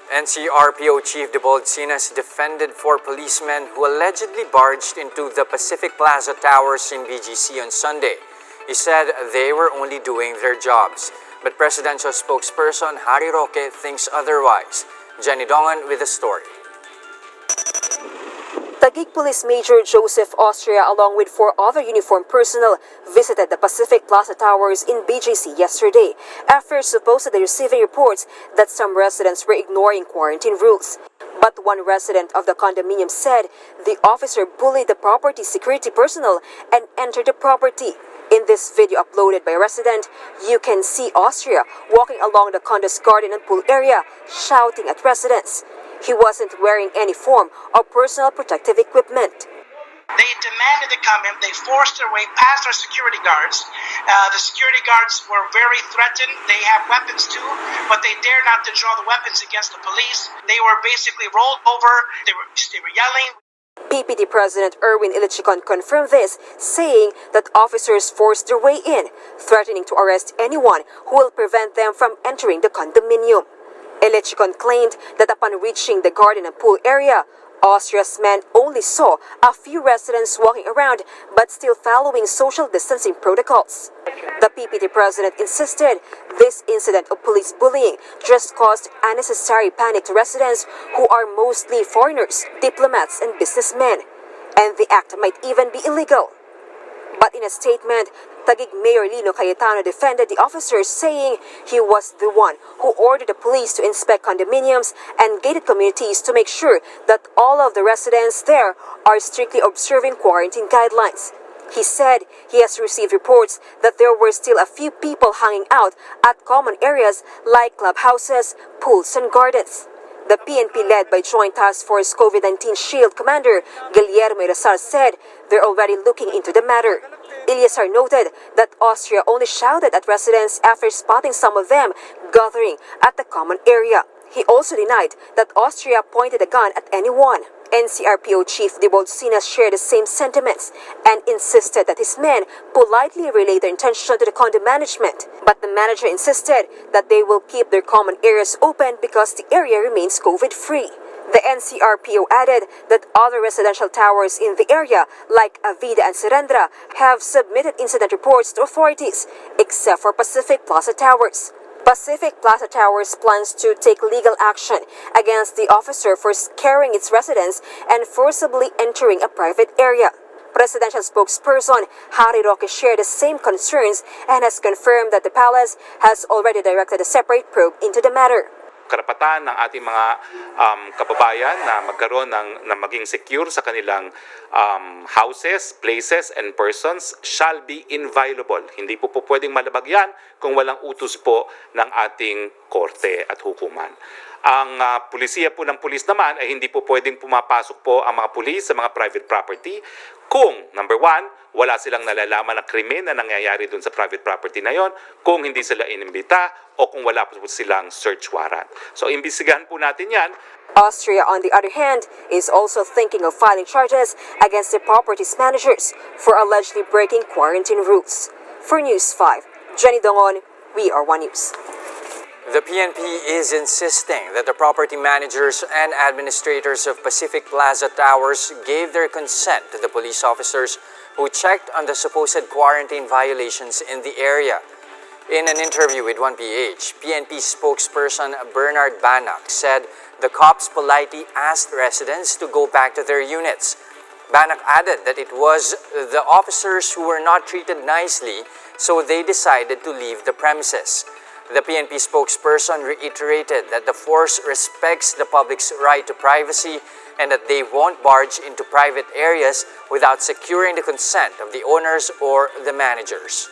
NCRPO Chief Debold Sinas defended four policemen who allegedly barged into the Pacific Plaza Towers in BGC on Sunday. He said they were only doing their jobs. But presidential spokesperson Harry Roque thinks otherwise. Jenny Dongon with the story. Taguig Police Major Joseph Austria, along with four other uniformed personnel, visited the Pacific Plaza Towers in BGC yesterday after supposedly receiving reports that some residents were ignoring quarantine rules. But one resident of the condominium said the officer bullied the property security personnel and entered the property. In this video uploaded by a resident, you can see Austria walking along the condo's garden and pool area, shouting at residents. He wasn't wearing any form of personal protective equipment. They demanded to come in. They forced their way past our security guards. The security guards were very threatened. They have weapons too, but they dare not to draw the weapons against the police. They were basically rolled over. They were yelling. PPT President Erwin Ilichicon confirmed this, saying that officers forced their way in, threatening to arrest anyone who will prevent them from entering the condominium. Ilichicon claimed that upon reaching the garden and pool area, Austria's men only saw a few residents walking around but still following social distancing protocols. The PPT president insisted this incident of police bullying just caused unnecessary panic to residents who are mostly foreigners, diplomats, and businessmen, and the act might even be illegal. But in a statement, Taguig Mayor Lino Cayetano defended the officers, saying he was the one who ordered the police to inspect condominiums and gated communities to make sure that all of the residents there are strictly observing quarantine guidelines. He said he has received reports that there were still a few people hanging out at common areas like clubhouses, pools, and gardens. The PNP, led by Joint Task Force COVID-19 Shield Commander Guillermo Irazar, said they're already looking into the matter. Ilyasar noted that Austria only shouted at residents after spotting some of them gathering at the common area. He also denied that Austria pointed a gun at anyone. NCRPO Chief Debold Sinas shared the same sentiments and insisted that his men politely relayed their intention to the condo management. But the manager insisted that they will keep their common areas open because the area remains COVID-free. The NCRPO added that other residential towers in the area, like Avida and Serendra, have submitted incident reports to authorities, except for Pacific Plaza Towers. Pacific Plaza Towers plans to take legal action against the officer for scaring its residents and forcibly entering a private area. Presidential spokesperson Harry Roque shared the same concerns and has confirmed that the palace has already directed a separate probe into the matter. Karapatan ng ating mga kababayan na magkaroon na maging secure sa kanilang houses, places, and persons shall be inviolable. Hindi po pwedeng malabag yan kung walang utos po ng ating korte at hukuman. Ang pulisiya po ng pulis naman ay hindi po pwedeng pumapasok po ang mga pulis sa mga private property kung, number one, wala silang nalalaman na krimen na nangyayari dun sa private property na yon, kung hindi sila inimbita o kung wala po silang search warrant. So, imbestigahan po natin yan. Austria, on the other hand, is also thinking of filing charges against the property's managers for allegedly breaking quarantine rules. For News 5, Jenny Dongon, We Are One News. The PNP is insisting that the property managers and administrators of Pacific Plaza Towers gave their consent to the police officers who checked on the supposed quarantine violations in the area. In an interview with 1PH, PNP spokesperson Bernard Banak said the cops politely asked residents to go back to their units. Banak added that it was the officers who were not treated nicely, so they decided to leave the premises. The PNP spokesperson reiterated that the force respects the public's right to privacy and that they won't barge into private areas without securing the consent of the owners or the managers.